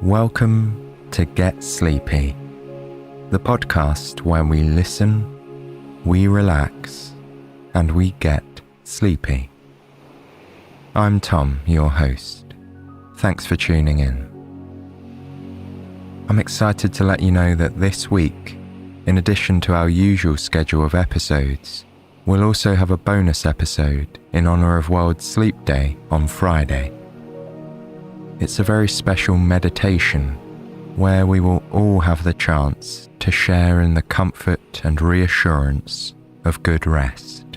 Welcome to Get Sleepy, the podcast where we listen, we relax, and we get sleepy. I'm Tom, your host. Thanks for tuning in. I'm excited to let you know that this week, in addition to our usual schedule of episodes, we'll also have a bonus episode in honor of World Sleep Day on Friday. It's a very special meditation where we will all have the chance to share in the comfort and reassurance of good rest.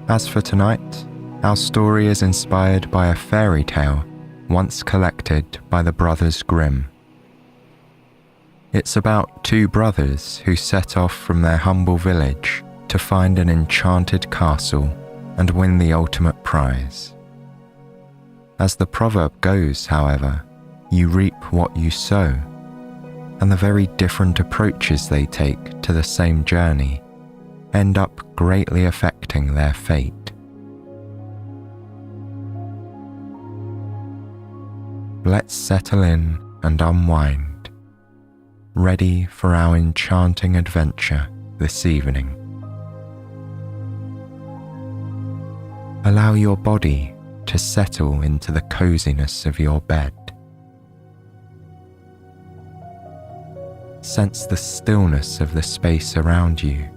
As for tonight, our story is inspired by a fairy tale once collected by the brothers Grimm. It's about two brothers who set off from their humble village to find an enchanted castle and win the ultimate prize. As the proverb goes, however, you reap what you sow, and the very different approaches they take to the same journey end up greatly affecting their fate. Let's settle in and unwind, ready for our enchanting adventure this evening. Allow your body to settle into the coziness of your bed. Sense the stillness of the space around you,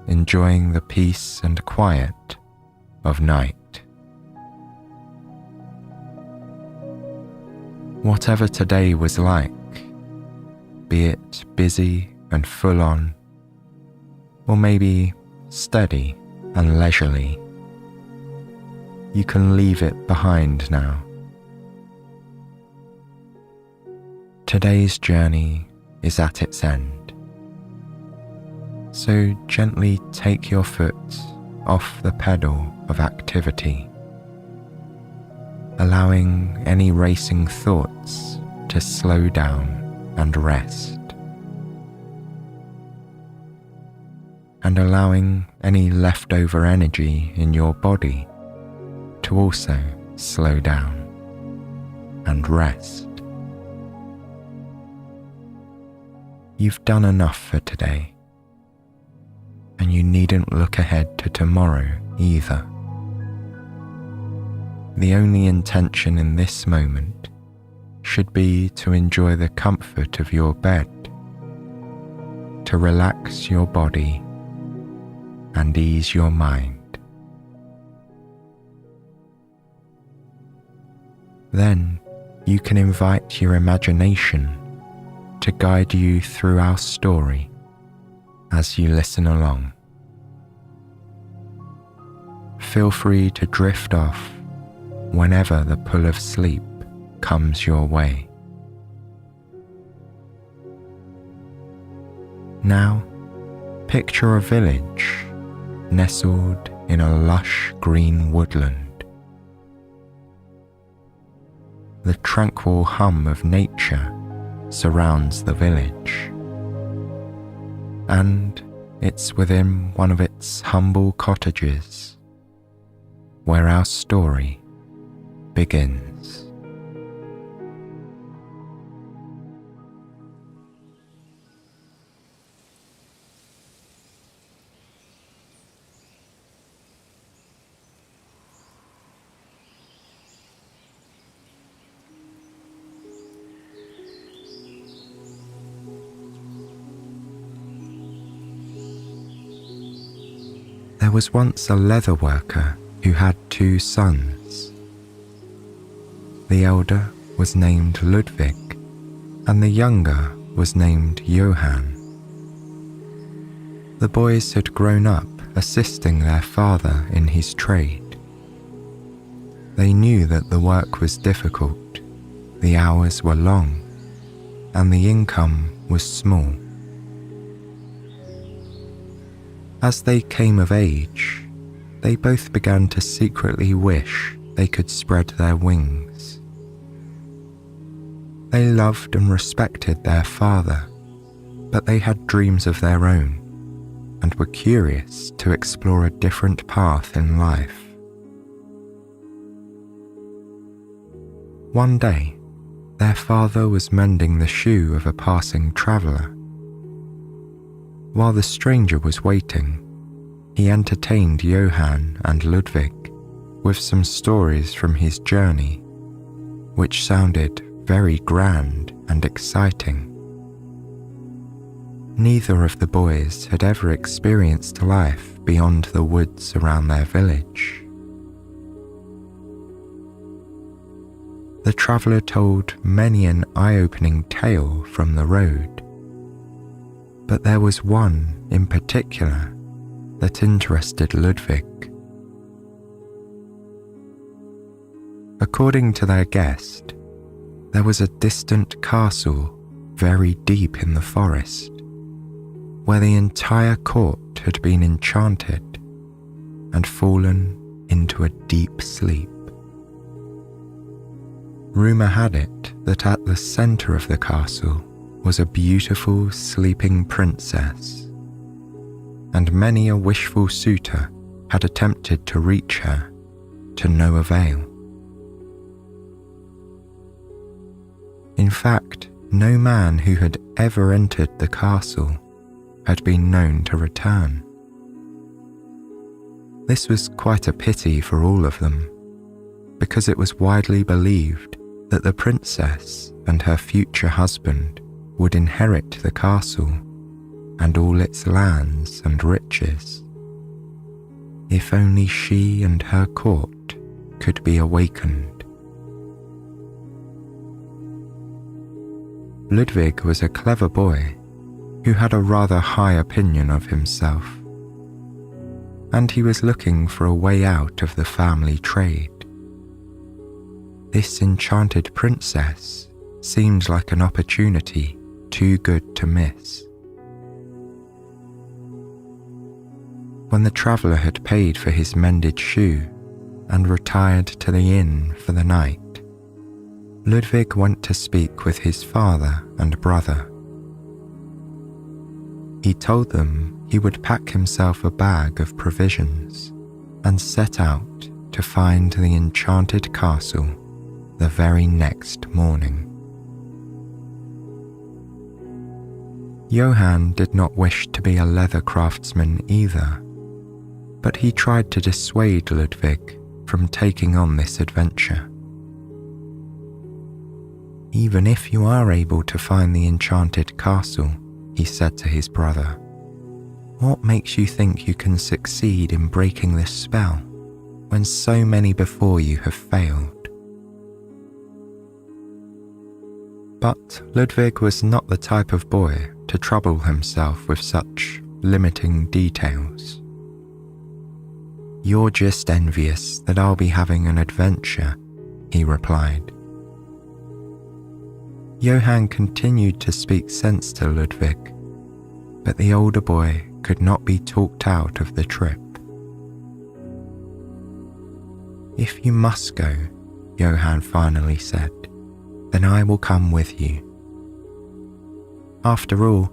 enjoying the peace and quiet of night. Whatever today was like, be it busy and full on, or maybe steady and leisurely, you can leave it behind now. Today's journey is at its end, so gently take your foot off the pedal of activity, allowing any racing thoughts to slow down and rest, and allowing any leftover energy in your body to also slow down and rest. You've done enough for today, and you needn't look ahead to tomorrow either. The only intention in this moment should be to enjoy the comfort of your bed, to relax your body and ease your mind. Then you can invite your imagination to guide you through our story as you listen along. Feel free to drift off whenever the pull of sleep comes your way. Now, picture a village nestled in a lush green woodland. The tranquil hum of nature surrounds the village, and it's within one of its humble cottages where our story begins. There was once a leather worker who had two sons. The elder was named Ludwig, and the younger was named Johann. The boys had grown up assisting their father in his trade. They knew that the work was difficult, the hours were long, and the income was small. As they came of age, they both began to secretly wish they could spread their wings. They loved and respected their father, but they had dreams of their own and were curious to explore a different path in life. One day, their father was mending the shoe of a passing traveller. While the stranger was waiting, he entertained Johann and Ludwig with some stories from his journey, which sounded very grand and exciting. Neither of the boys had ever experienced life beyond the woods around their village. The traveller told many an eye-opening tale from the road, but there was one in particular that interested Ludwig. According to their guest, there was a distant castle very deep in the forest, where the entire court had been enchanted and fallen into a deep sleep. Rumour had it that at the centre of the castle was a beautiful sleeping princess, and many a wishful suitor had attempted to reach her, to no avail. In fact, no man who had ever entered the castle had been known to return. This was quite a pity for all of them, because it was widely believed that the princess and her future husband would inherit the castle and all its lands and riches, if only she and her court could be awakened. Ludwig was a clever boy who had a rather high opinion of himself, and he was looking for a way out of the family trade. This enchanted princess seemed like an opportunity too good to miss. When the traveller had paid for his mended shoe and retired to the inn for the night, Ludwig went to speak with his father and brother. He told them he would pack himself a bag of provisions and set out to find the enchanted castle the very next morning. Johann did not wish to be a leather craftsman either, but he tried to dissuade Ludwig from taking on this adventure. "Even if you are able to find the enchanted castle," he said to his brother, "what makes you think you can succeed in breaking this spell when so many before you have failed?" But Ludwig was not the type of boy to trouble himself with such limiting details. "You're just envious that I'll be having an adventure," he replied. Johann continued to speak sense to Ludwig, but the older boy could not be talked out of the trip. "If you must go," Johann finally said, "then I will come with you. After all,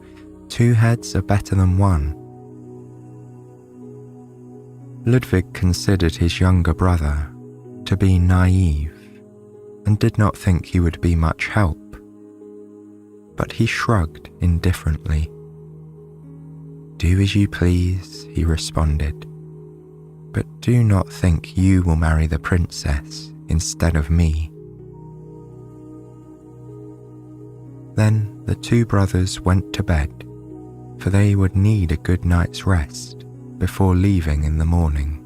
2 heads are better than 1. Ludwig considered his younger brother to be naive and did not think he would be much help, but he shrugged indifferently. "Do as you please," he responded, "but do not think you will marry the princess instead of me." Then the 2 brothers went to bed, for they would need a good night's rest before leaving in the morning.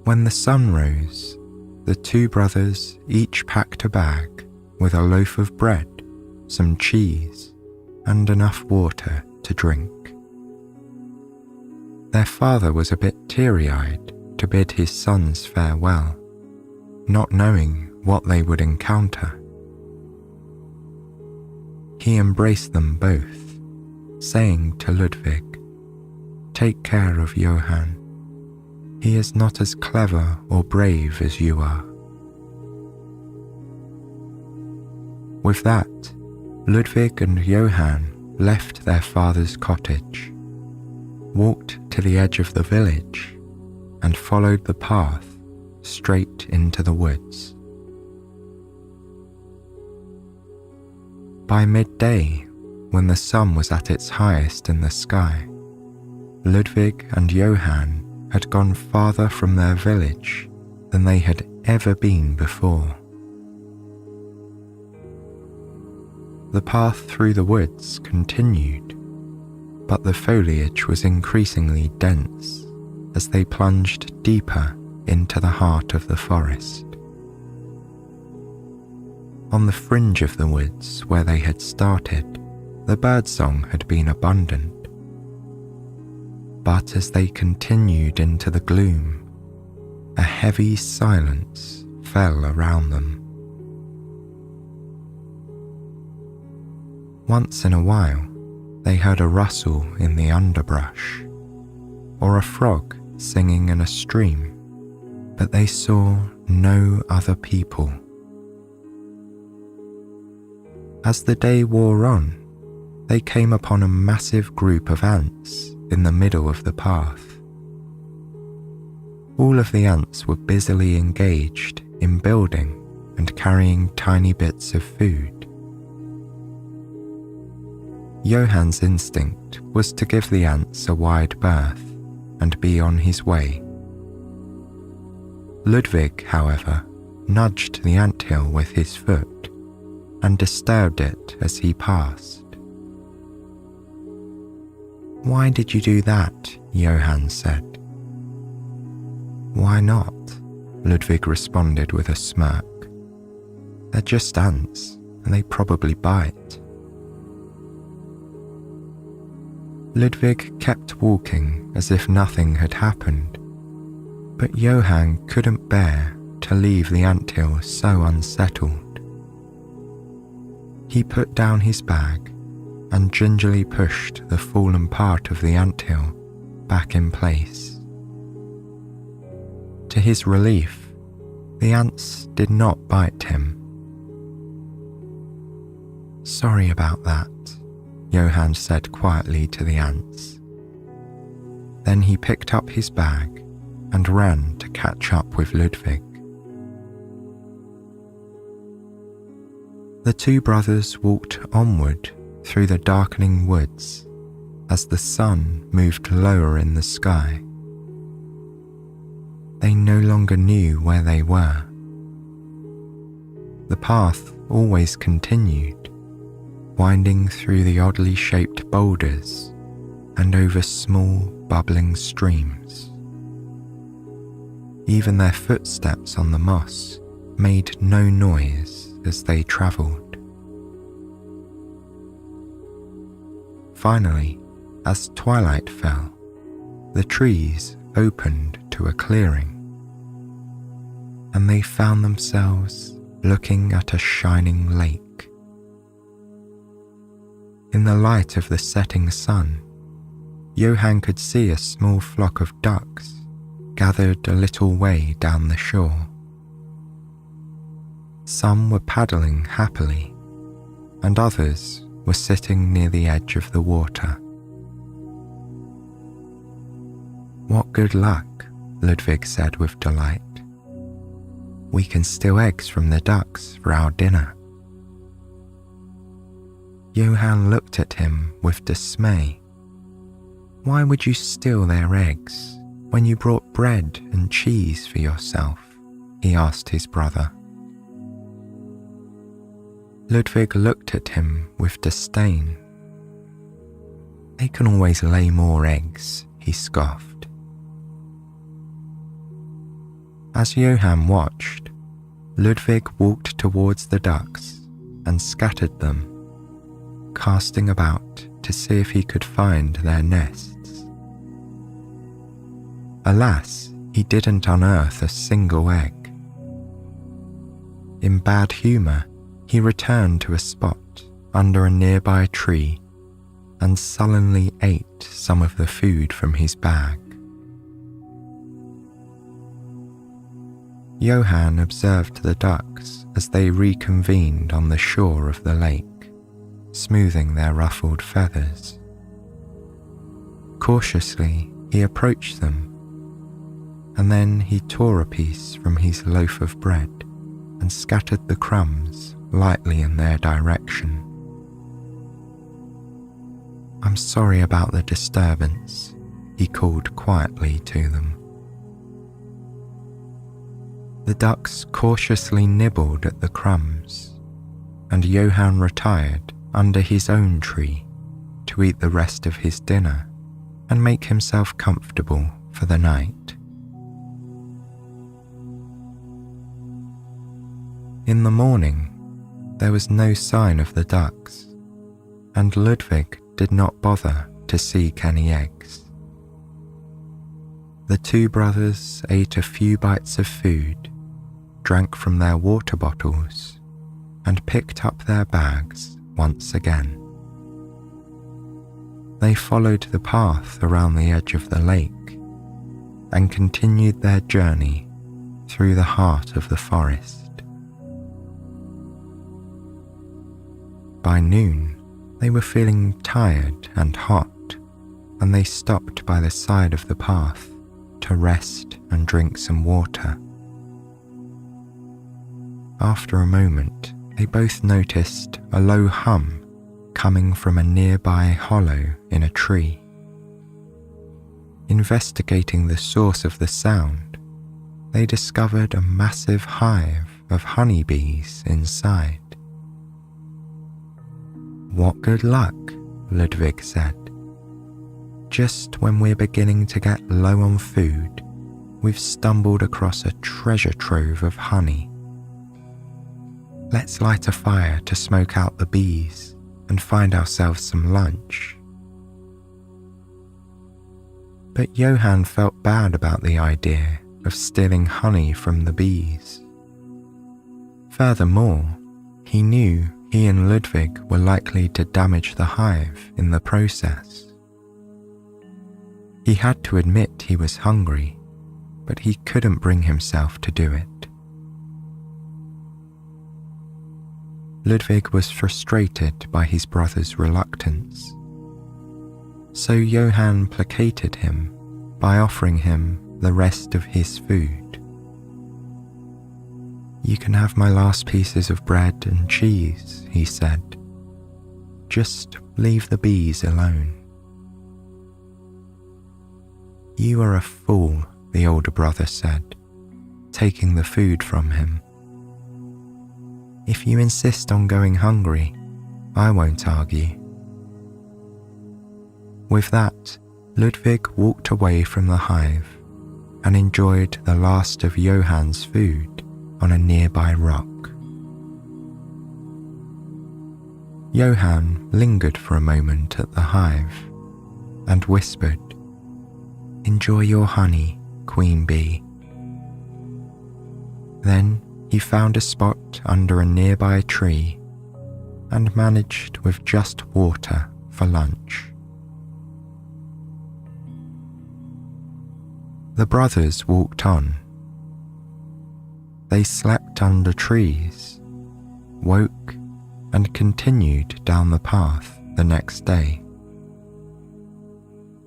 When the sun rose, the 2 brothers each packed a bag with a loaf of bread, some cheese, and enough water to drink. Their father was a bit teary-eyed to bid his sons farewell, not knowing what they would encounter. He embraced them both, saying to Ludwig, "Take care of Johann. He is not as clever or brave as you are." With that, Ludwig and Johann left their father's cottage, walked to the edge of the village, and followed the path straight into the woods. By midday, when the sun was at its highest in the sky, Ludwig and Johann had gone farther from their village than they had ever been before. The path through the woods continued, but the foliage was increasingly dense as they plunged deeper into the heart of the forest. On the fringe of the woods where they had started, the birdsong had been abundant. But as they continued into the gloom, a heavy silence fell around them. Once in a while, they heard a rustle in the underbrush, or a frog singing in a stream, but they saw no other people. As the day wore on, they came upon a massive group of ants in the middle of the path. All of the ants were busily engaged in building and carrying tiny bits of food. Johann's instinct was to give the ants a wide berth and be on his way. Ludwig, however, nudged the anthill with his foot and disturbed it as he passed. "Why did you do that?" Johann said. "Why not?" Ludwig responded with a smirk. "They're just ants, and they probably bite." Ludwig kept walking as if nothing had happened, but Johann couldn't bear to leave the anthill so unsettled. He put down his bag and gingerly pushed the fallen part of the anthill back in place. To his relief, the ants did not bite him. "Sorry about that," Johann said quietly to the ants. Then he picked up his bag and ran to catch up with Ludwig. The two brothers walked onward through the darkening woods as the sun moved lower in the sky. They no longer knew where they were. The path always continued, winding through the oddly shaped boulders and over small, bubbling streams. Even their footsteps on the moss made no noise as they travelled. Finally, as twilight fell, the trees opened to a clearing, and they found themselves looking at a shining lake. In the light of the setting sun, Johann could see a small flock of ducks gathered a little way down the shore. Some were paddling happily, and others were sitting near the edge of the water. "What good luck," Ludwig said with delight. "We can steal eggs from the ducks for our dinner." Johann looked at him with dismay. "Why would you steal their eggs when you brought bread and cheese for yourself?" he asked his brother. Ludwig looked at him with disdain. "They can always lay more eggs," he scoffed. As Johann watched, Ludwig walked towards the ducks and scattered them, casting about to see if he could find their nests. Alas, he didn't unearth a single egg. In bad humour, he returned to a spot under a nearby tree and sullenly ate some of the food from his bag. Johann observed the ducks as they reconvened on the shore of the lake, smoothing their ruffled feathers. Cautiously, he approached them and then he tore a piece from his loaf of bread and scattered the crumbs lightly in their direction. "I'm sorry about the disturbance," he called quietly to them. The ducks cautiously nibbled at the crumbs, and Johann retired under his own tree to eat the rest of his dinner and make himself comfortable for the night. In the morning, there was no sign of the ducks, and Ludwig did not bother to seek any eggs. The two brothers ate a few bites of food, drank from their water bottles, and picked up their bags once again. They followed the path around the edge of the lake and continued their journey through the heart of the forest. By noon, they were feeling tired and hot, and they stopped by the side of the path to rest and drink some water. After a moment, they both noticed a low hum coming from a nearby hollow in a tree. Investigating the source of the sound, they discovered a massive hive of honeybees inside. "What good luck," Ludwig said. "Just when we're beginning to get low on food, we've stumbled across a treasure trove of honey. Let's light a fire to smoke out the bees and find ourselves some lunch." But Johann felt bad about the idea of stealing honey from the bees. Furthermore, he knew he and Ludwig were likely to damage the hive in the process. He had to admit he was hungry, but he couldn't bring himself to do it. Ludwig was frustrated by his brother's reluctance, so Johann placated him by offering him the rest of his food. "You can have my last pieces of bread and cheese," he said. "Just leave the bees alone." "You are a fool," the older brother said, taking the food from him. "If you insist on going hungry, I won't argue." With that, Ludwig walked away from the hive and enjoyed the last of Johann's food on a nearby rock. Johann lingered for a moment at the hive and whispered, "Enjoy your honey, Queen Bee." Then he found a spot under a nearby tree and managed with just water for lunch. The brothers walked on. They slept under trees, woke, and continued down the path the next day.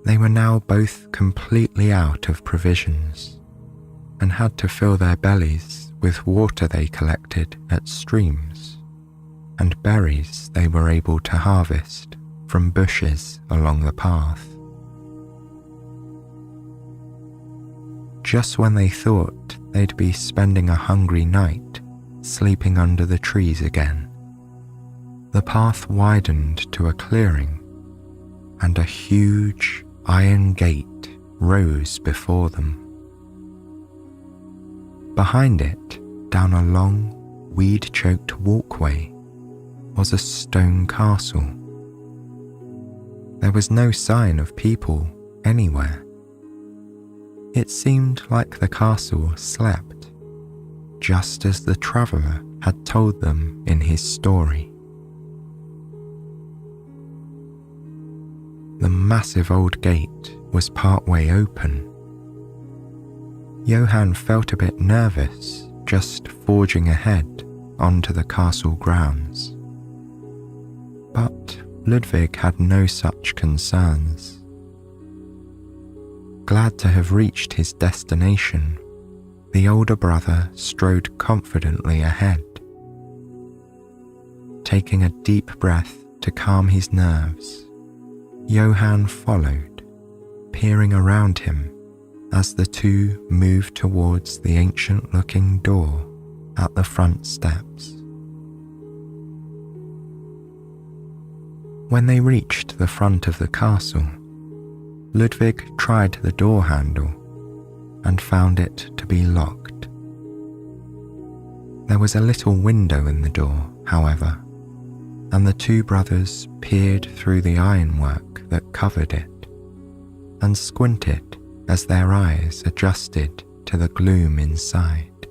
They were now both completely out of provisions and had to fill their bellies with water they collected at streams and berries they were able to harvest from bushes along the path. Just when they thought they'd be spending a hungry night sleeping under the trees again, the path widened to a clearing, and a huge iron gate rose before them. Behind it, down a long, weed-choked walkway, was a stone castle. There was no sign of people anywhere. It seemed like the castle slept, just as the traveller had told them in his story. The massive old gate was partway open. Johann felt a bit nervous just forging ahead onto the castle grounds. But Ludwig had no such concerns. Glad to have reached his destination, the older brother strode confidently ahead. Taking a deep breath to calm his nerves, Johann followed, peering around him as the two moved towards the ancient-looking door at the front steps. When they reached the front of the castle, Ludwig tried the door handle and found it to be locked. There was a little window in the door, however, and the two brothers peered through the ironwork that covered it and squinted as their eyes adjusted to the gloom inside.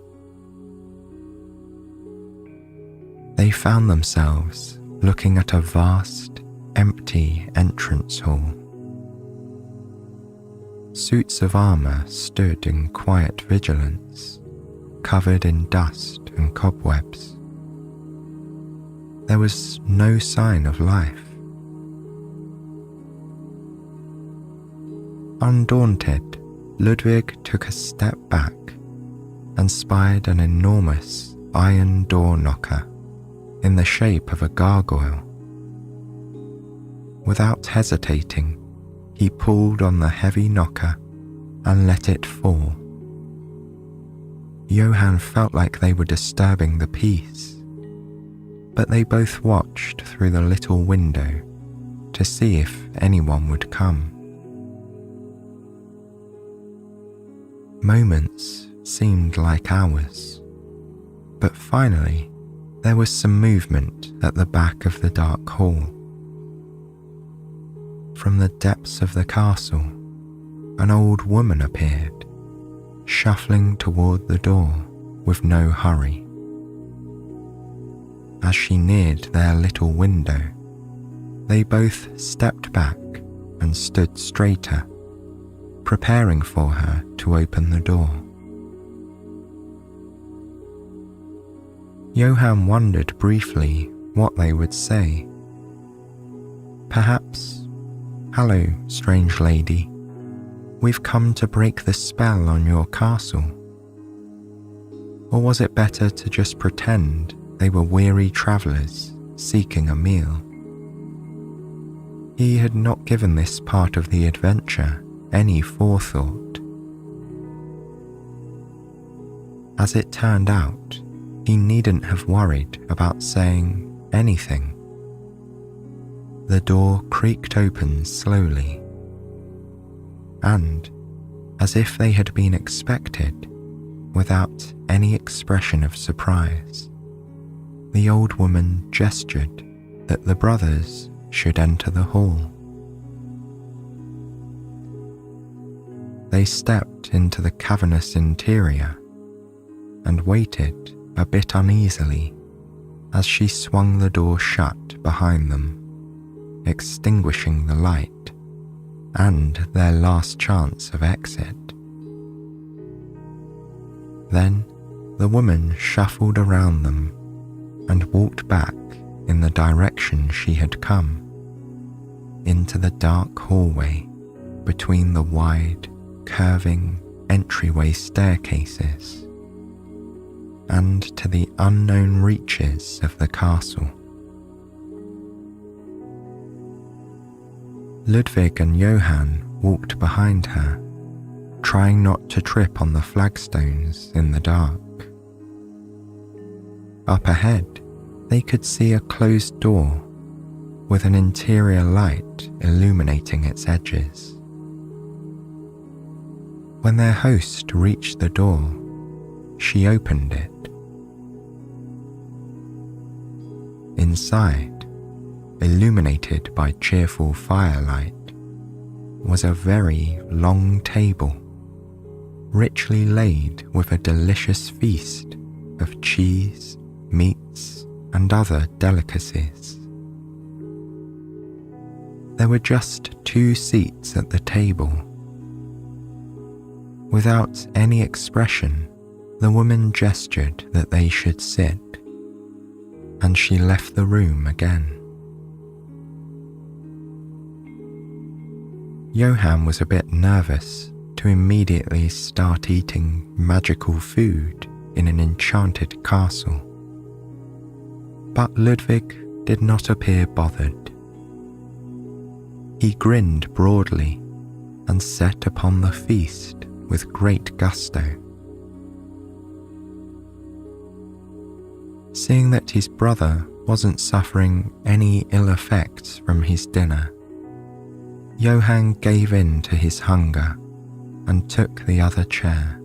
They found themselves looking at a vast, empty entrance hall. Suits of armour stood in quiet vigilance, covered in dust and cobwebs. There was no sign of life. Undaunted, Ludwig took a step back and spied an enormous iron door knocker in the shape of a gargoyle. Without hesitating, he pulled on the heavy knocker and let it fall. Johann felt like they were disturbing the peace, but they both watched through the little window to see if anyone would come. Moments seemed like hours, but finally there was some movement at the back of the dark hall. From the depths of the castle, an old woman appeared, shuffling toward the door with no hurry. As she neared their little window, they both stepped back and stood straighter, preparing for her to open the door. Johann wondered briefly what they would say. Perhaps, "Hello, strange lady. We've come to break the spell on your castle." Or was it better to just pretend they were weary travellers seeking a meal? He had not given this part of the adventure any forethought. As it turned out, he needn't have worried about saying anything. The door creaked open slowly, and, as if they had been expected, without any expression of surprise, the old woman gestured that the brothers should enter the hall. They stepped into the cavernous interior and waited a bit uneasily as she swung the door shut behind them, extinguishing the light and their last chance of exit. Then the woman shuffled around them and walked back in the direction she had come, into the dark hallway between the wide, curving entryway staircases, and to the unknown reaches of the castle. Ludwig and Johann walked behind her, trying not to trip on the flagstones in the dark. Up ahead, they could see a closed door with an interior light illuminating its edges. When their host reached the door, she opened it. Inside, illuminated by cheerful firelight, was a very long table, richly laid with a delicious feast of cheese, meats, and other delicacies. There were just 2 seats at the table. Without any expression, the woman gestured that they should sit, and she left the room again. Johann was a bit nervous to immediately start eating magical food in an enchanted castle. But Ludwig did not appear bothered. He grinned broadly and set upon the feast with great gusto. Seeing that his brother wasn't suffering any ill effects from his dinner, Johann gave in to his hunger and took the other chair.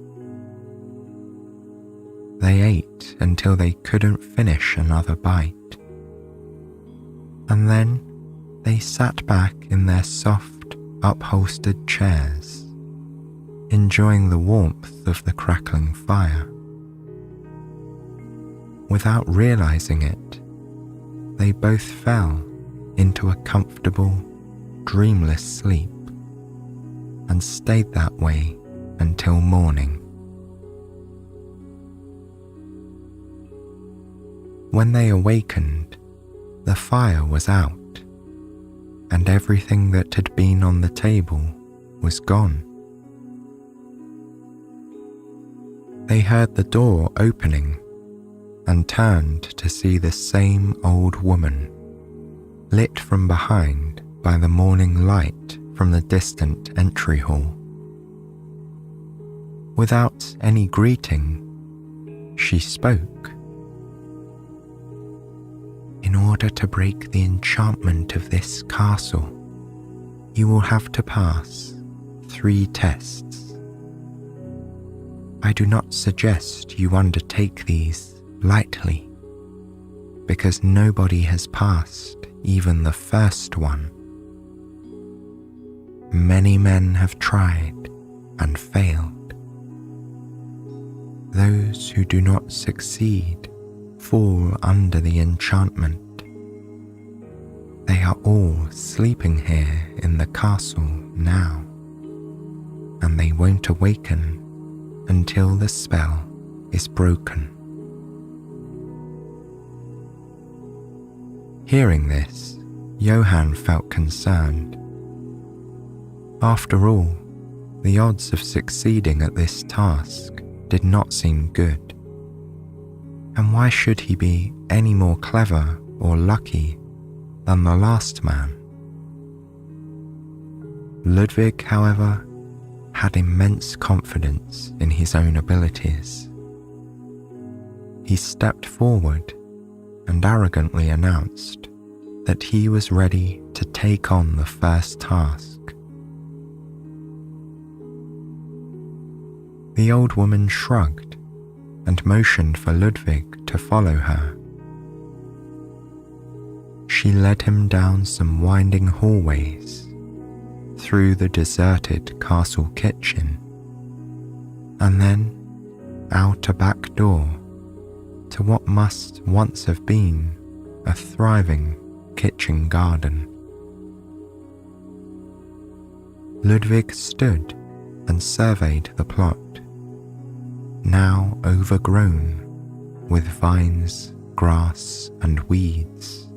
They ate until they couldn't finish another bite, and then they sat back in their soft, upholstered chairs, enjoying the warmth of the crackling fire. Without realizing it, they both fell into a comfortable, dreamless sleep and stayed that way until morning. When they awakened, the fire was out, and everything that had been on the table was gone. They heard the door opening and turned to see the same old woman, lit from behind by the morning light from the distant entry hall. Without any greeting, she spoke. "In order to break the enchantment of this castle, you will have to pass 3 tests. I do not suggest you undertake these lightly, because nobody has passed even the first one. Many men have tried and failed. Those who do not succeed fall under the enchantment. They are all sleeping here in the castle now, and they won't awaken until the spell is broken." Hearing this, Johann felt concerned. After all, the odds of succeeding at this task did not seem good. And why should he be any more clever or lucky than the last man? Ludwig, however, had immense confidence in his own abilities. He stepped forward and arrogantly announced that he was ready to take on the first task. The old woman shrugged and motioned for Ludwig to follow her. She led him down some winding hallways, through the deserted castle kitchen, and then out a back door to what must once have been a thriving kitchen garden. Ludwig stood and surveyed the plot, now overgrown with vines, grass, and weeds.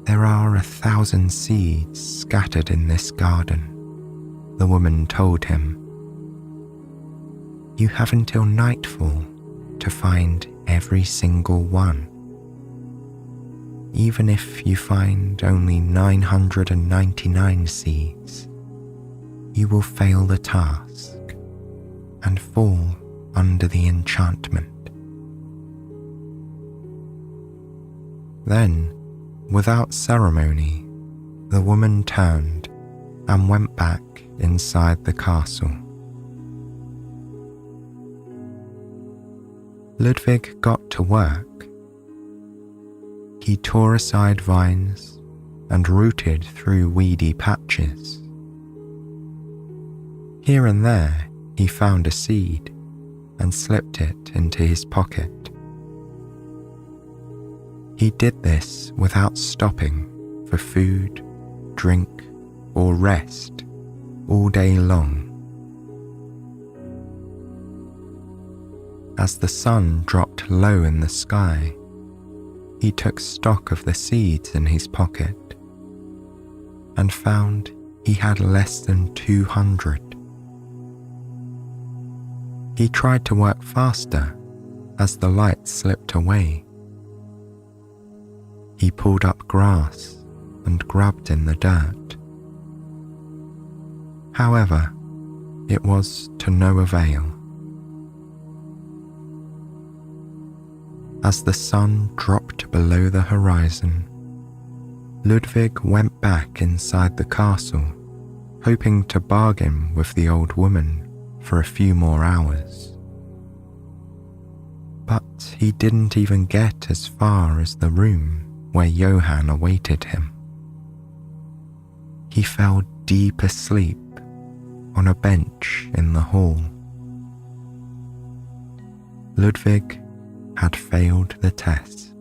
"There are 1,000 seeds scattered in this garden," the woman told him. "You have until nightfall to find every single one. Even if you find only 999 seeds, you will fail the task and fall under the enchantment." Then, without ceremony, the woman turned and went back inside the castle. Ludwig got to work. He tore aside vines and rooted through weedy patches. Here and there he found a seed and slipped it into his pocket. He did this without stopping for food, drink, or rest all day long. As the sun dropped low in the sky, he took stock of the seeds in his pocket and found he had less than 200. He tried to work faster as the light slipped away. He pulled up grass and grubbed in the dirt. However, it was to no avail. As the sun dropped below the horizon, Ludwig went back inside the castle, hoping to bargain with the old woman for a few more hours. But he didn't even get as far as the room where Johann awaited him. He fell deep asleep on a bench in the hall. Ludwig had failed the test.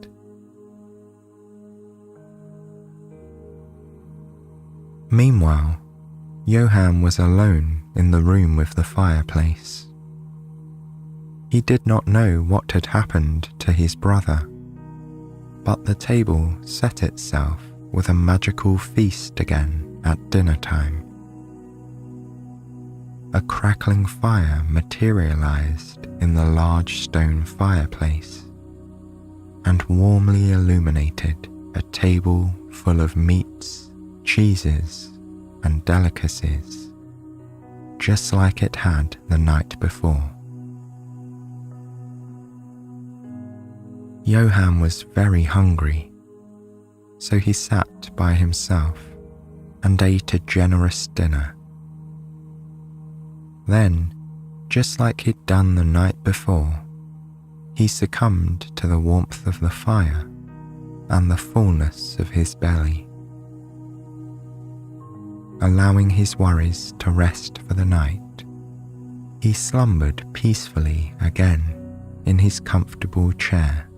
Meanwhile, Johann was alone in the room with the fireplace. He did not know what had happened to his brother, but the table set itself with a magical feast again at dinner time. A crackling fire materialized in the large stone fireplace and warmly illuminated a table full of meats, cheeses, and delicacies, just like it had the night before. Johann was very hungry, so he sat by himself and ate a generous dinner. Then, just like he'd done the night before, he succumbed to the warmth of the fire and the fullness of his belly. Allowing his worries to rest for the night, he slumbered peacefully again in his comfortable chair.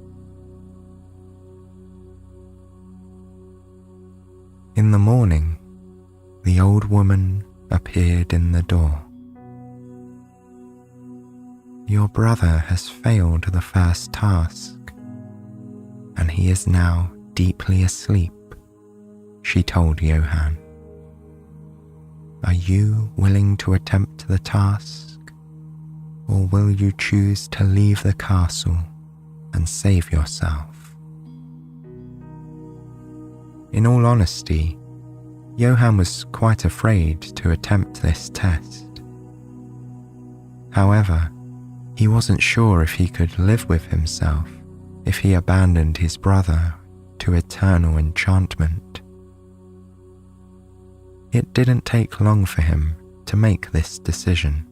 In the morning, the old woman appeared in the door. "Your brother has failed the first task, and he is now deeply asleep," she told Johann. "Are you willing to attempt the task, or will you choose to leave the castle and save yourself?" In all honesty, Johann was quite afraid to attempt this test. However, he wasn't sure if he could live with himself if he abandoned his brother to eternal enchantment. It didn't take long for him to make this decision.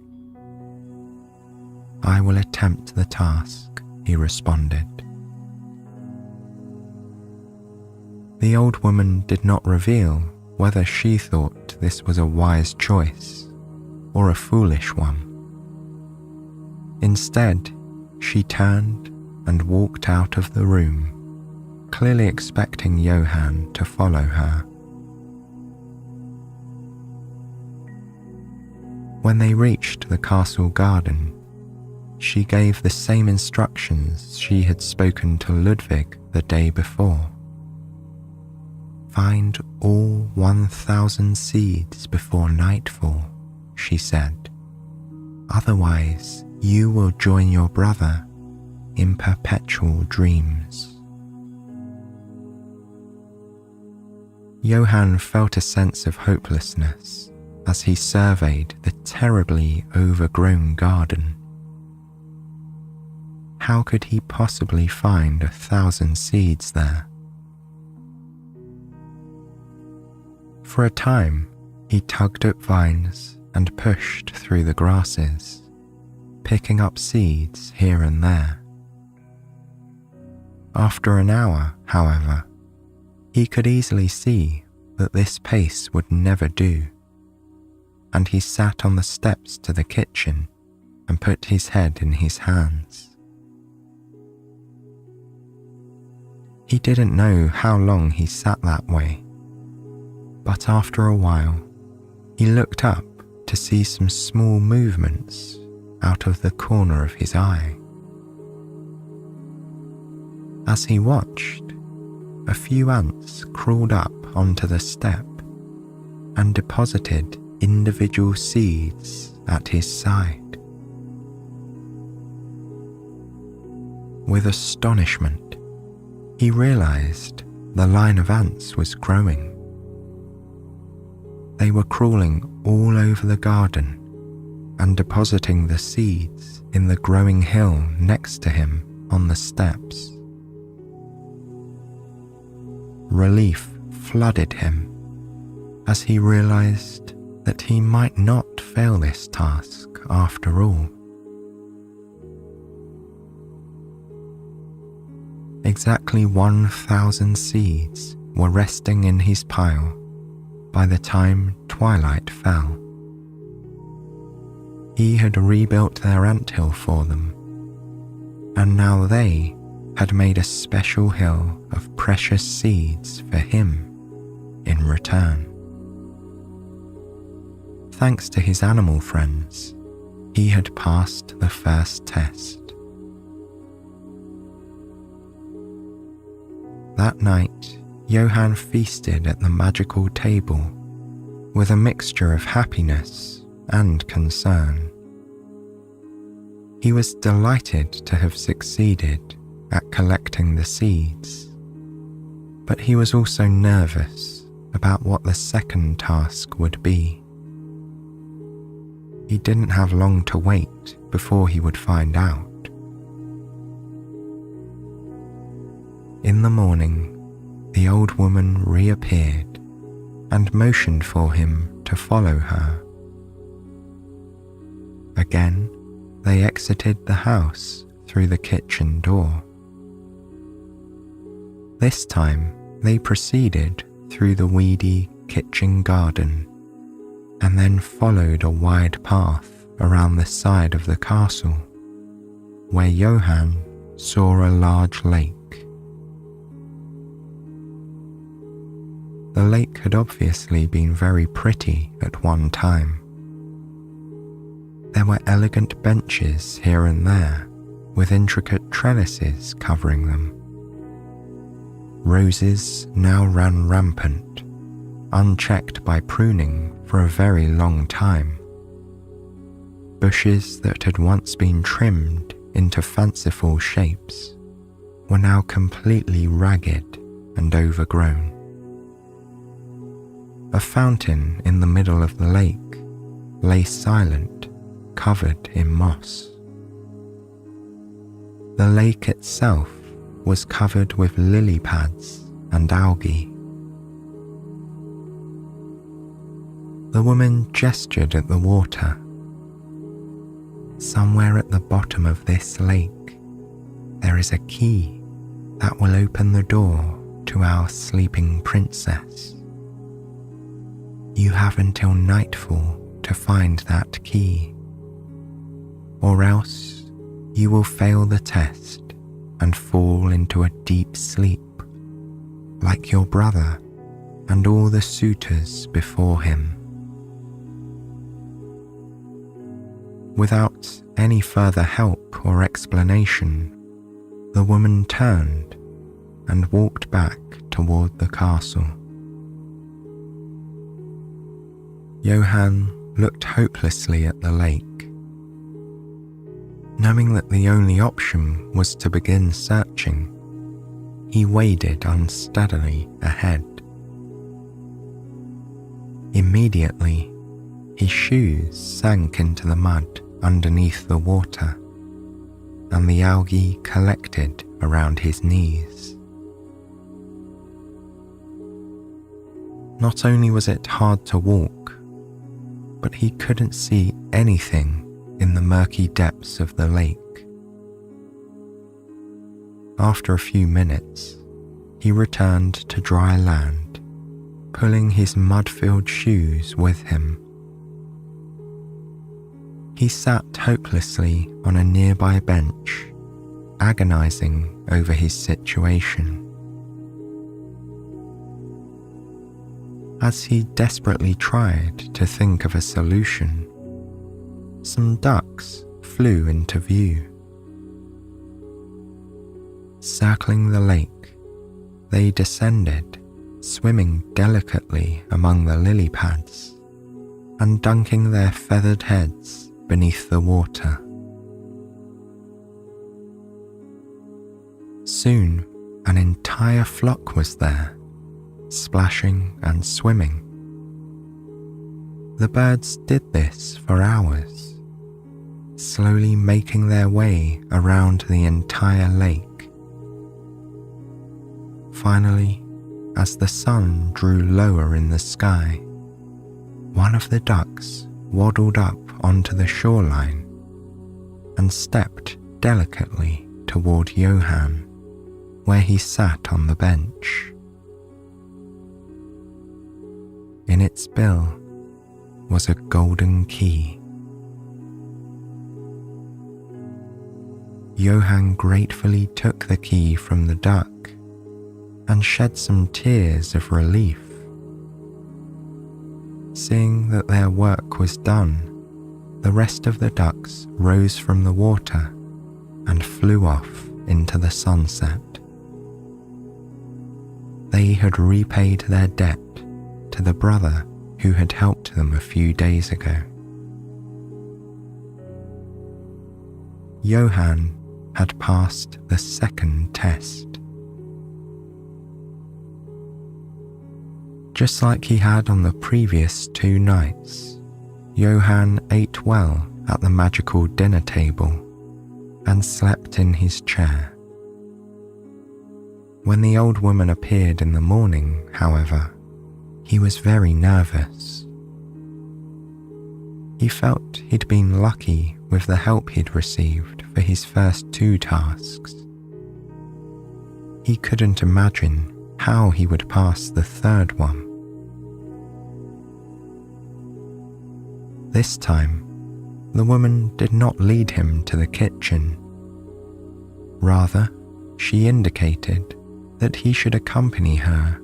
"I will attempt the task," he responded. The old woman did not reveal whether she thought this was a wise choice or a foolish one. Instead, she turned and walked out of the room, clearly expecting Johann to follow her. When they reached the castle garden, she gave the same instructions she had spoken to Ludwig the day before. "Find all 1,000 seeds before nightfall," she said. "Otherwise, you will join your brother in perpetual dreams." Johann felt a sense of hopelessness as he surveyed the terribly overgrown garden. How could he possibly find 1,000 seeds there? For a time, he tugged at vines and pushed through the grasses, picking up seeds here and there. After an hour, however, he could easily see that this pace would never do, and he sat on the steps to the kitchen and put his head in his hands. He didn't know how long he sat that way, but after a while, he looked up to see some small movements out of the corner of his eye. As he watched, a few ants crawled up onto the step and deposited individual seeds at his side. With astonishment, he realized the line of ants was growing. They were crawling all over the garden and depositing the seeds in the growing hill next to him on the steps. Relief flooded him as he realized that he might not fail this task after all. Exactly 1,000 seeds were resting in his pile by the time twilight fell. He had rebuilt their anthill for them, and now they had made a special hill of precious seeds for him in return. Thanks to his animal friends, he had passed the first test. That night, Johann feasted at the magical table with a mixture of happiness and concern. He was delighted to have succeeded at collecting the seeds, but he was also nervous about what the second task would be. He didn't have long to wait before he would find out. In the morning, the old woman reappeared and motioned for him to follow her. Again, they exited the house through the kitchen door. This time, they proceeded through the weedy kitchen garden and then followed a wide path around the side of the castle, where Johann saw a large lake. The lake had obviously been very pretty at one time. There were elegant benches here and there, with intricate trellises covering them. Roses now ran rampant, unchecked by pruning for a very long time. Bushes that had once been trimmed into fanciful shapes were now completely ragged and overgrown. A fountain in the middle of the lake lay silent, covered in moss. The lake itself was covered with lily pads and algae. The woman gestured at the water. Somewhere at the bottom of this lake, there is a key that will open the door to our sleeping princess. You have until nightfall to find that key, or else you will fail the test and fall into a deep sleep, like your brother and all the suitors before him. Without any further help or explanation, the woman turned and walked back toward the castle. Johann looked hopelessly at the lake. Knowing that the only option was to begin searching, he waded unsteadily ahead. Immediately, his shoes sank into the mud underneath the water, and the algae collected around his knees. Not only was it hard to walk, but he couldn't see anything in the murky depths of the lake. After a few minutes, he returned to dry land, pulling his mud-filled shoes with him. He sat hopelessly on a nearby bench, agonizing over his situation. As he desperately tried to think of a solution, some ducks flew into view. Circling the lake, they descended, swimming delicately among the lily pads and dunking their feathered heads beneath the water. Soon, an entire flock was there, splashing and swimming. The birds did this for hours, slowly making their way around the entire lake. Finally, as the sun drew lower in the sky, one of the ducks waddled up onto the shoreline and stepped delicately toward Johann, where he sat on the bench. In its bill was a golden key. Johann gratefully took the key from the duck and shed some tears of relief. Seeing that their work was done, the rest of the ducks rose from the water and flew off into the sunset. They had repaid their debt to the brother who had helped them a few days ago. Johann had passed the second test. Just like he had on the previous 2 nights, Johann ate well at the magical dinner table and slept in his chair. When the old woman appeared in the morning, however, he was very nervous. He felt he'd been lucky with the help he'd received for his first 2 tasks. He couldn't imagine how he would pass the 3rd one. This time, the woman did not lead him to the kitchen. Rather, she indicated that he should accompany her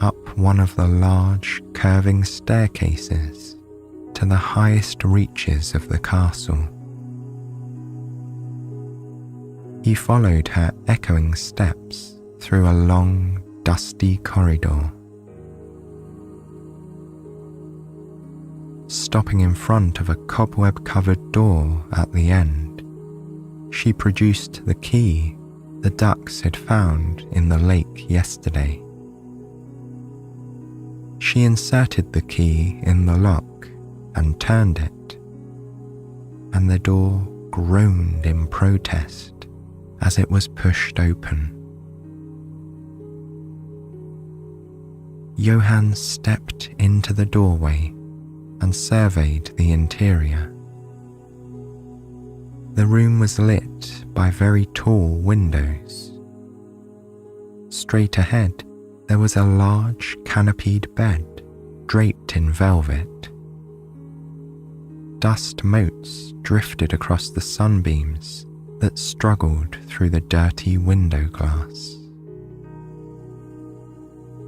up one of the large, curving staircases to the highest reaches of the castle. He followed her echoing steps through a long, dusty corridor. Stopping in front of a cobweb-covered door at the end, she produced the key the ducks had found in the lake yesterday. She inserted the key in the lock and turned it, and the door groaned in protest as it was pushed open. Johann stepped into the doorway and surveyed the interior. The room was lit by very tall windows. Straight ahead, there was a large canopied bed draped in velvet. Dust motes drifted across the sunbeams that struggled through the dirty window glass.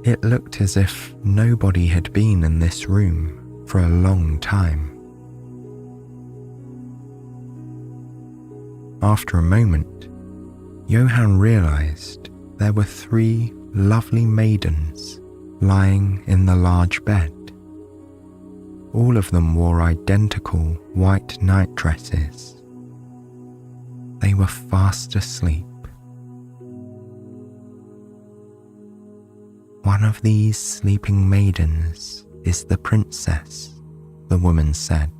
It looked as if nobody had been in this room for a long time. After a moment, Johann realized there were 3 lovely maidens lying in the large bed. All of them wore identical white night dresses. They were fast asleep. One of these sleeping maidens is the princess, the woman said.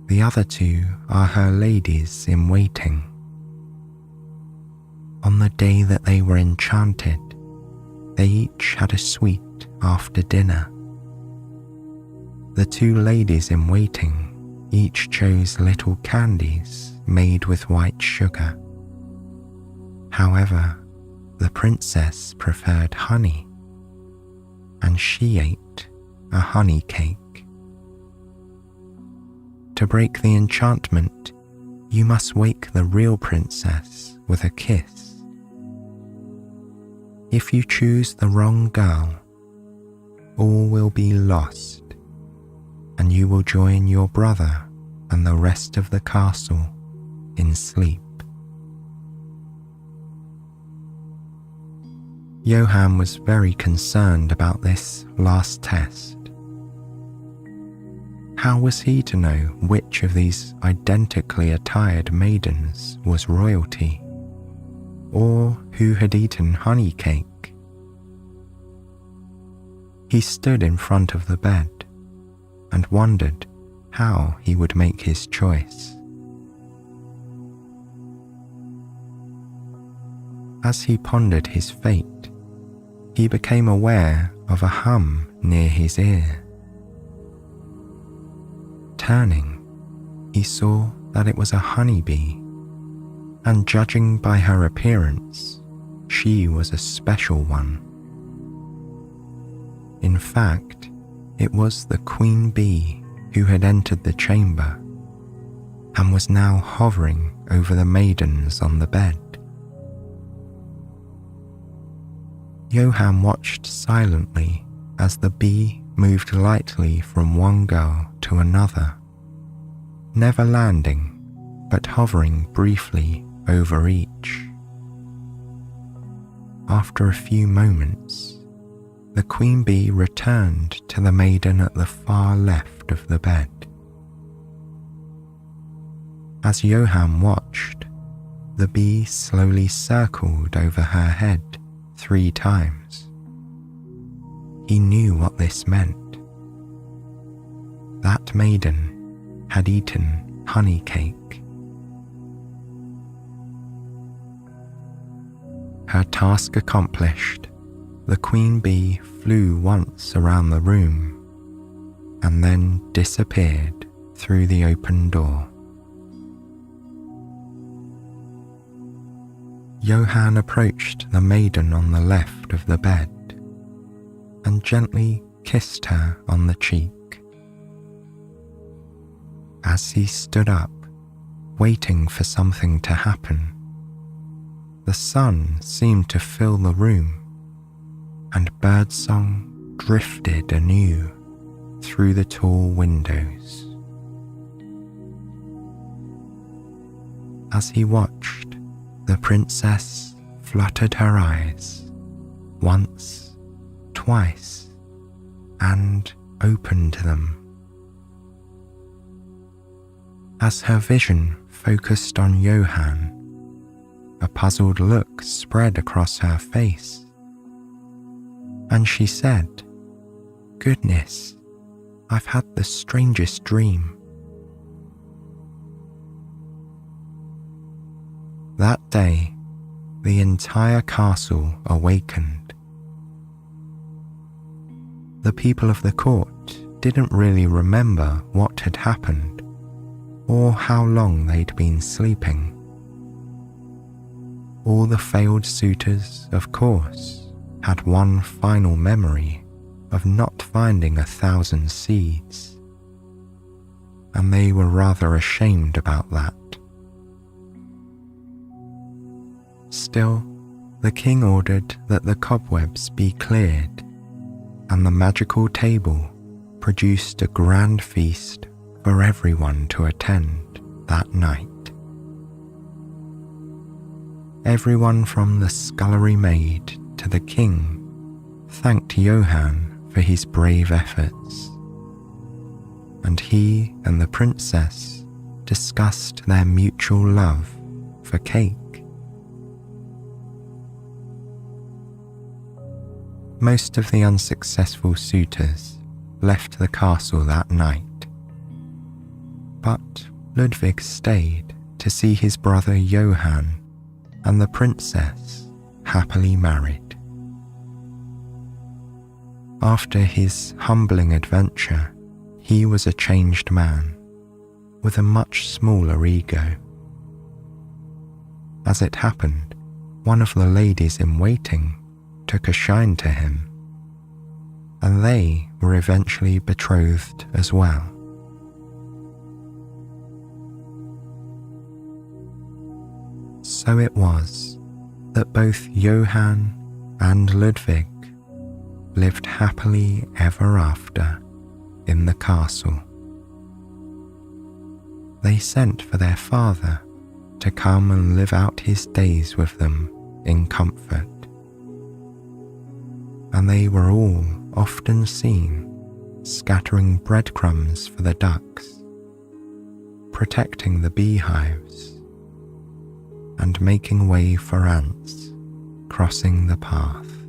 The other 2 are her ladies in waiting. On the day that they were enchanted, they each had a sweet after dinner. The 2 ladies in waiting each chose little candies made with white sugar. However, the princess preferred honey, and she ate a honey cake. To break the enchantment, you must wake the real princess with a kiss. If you choose the wrong girl, all will be lost, and you will join your brother and the rest of the castle in sleep. Johann was very concerned about this last test. How was he to know which of these identically attired maidens was royalty, or who had eaten honey cake? He stood in front of the bed and wondered how he would make his choice. As he pondered his fate, he became aware of a hum near his ear. Turning, he saw that it was a honeybee, and judging by her appearance, she was a special one. In fact, it was the queen bee who had entered the chamber and was now hovering over the maidens on the bed. Johann watched silently as the bee moved lightly from one girl to another, never landing but hovering briefly over each. After a few moments, the queen bee returned to the maiden at the far left of the bed. As Johann watched, the bee slowly circled over her head 3 times. He knew what this meant. That maiden had eaten honey cake. Her task accomplished, the queen bee flew once around the room and then disappeared through the open door. Johann approached the maiden on the left of the bed and gently kissed her on the cheek. As he stood up, waiting for something to happen, the sun seemed to fill the room, and birdsong drifted anew through the tall windows. As he watched, the princess fluttered her eyes once, twice, and opened them. As her vision focused on Johann, a puzzled look spread across her face, and she said, "Goodness, I've had the strangest dream." That day, the entire castle awakened. The people of the court didn't really remember what had happened or how long they'd been sleeping. All the failed suitors, of course, had one final memory of not finding 1,000 seeds, and they were rather ashamed about that. Still, the king ordered that the cobwebs be cleared, and the magical table produced a grand feast for everyone to attend that night. Everyone from the scullery maid to the king thanked Johann for his brave efforts, and he and the princess discussed their mutual love for cake. Most of the unsuccessful suitors left the castle that night, but Ludwig stayed to see his brother Johann and the princess happily married. After his humbling adventure, he was a changed man with a much smaller ego. As it happened, one of the ladies in waiting took a shine to him, and they were eventually betrothed as well. So it was that both Johann and Ludwig lived happily ever after in the castle. They sent for their father to come and live out his days with them in comfort. and they were all often seen scattering breadcrumbs for the ducks, protecting the beehives, and making way for ants crossing the path.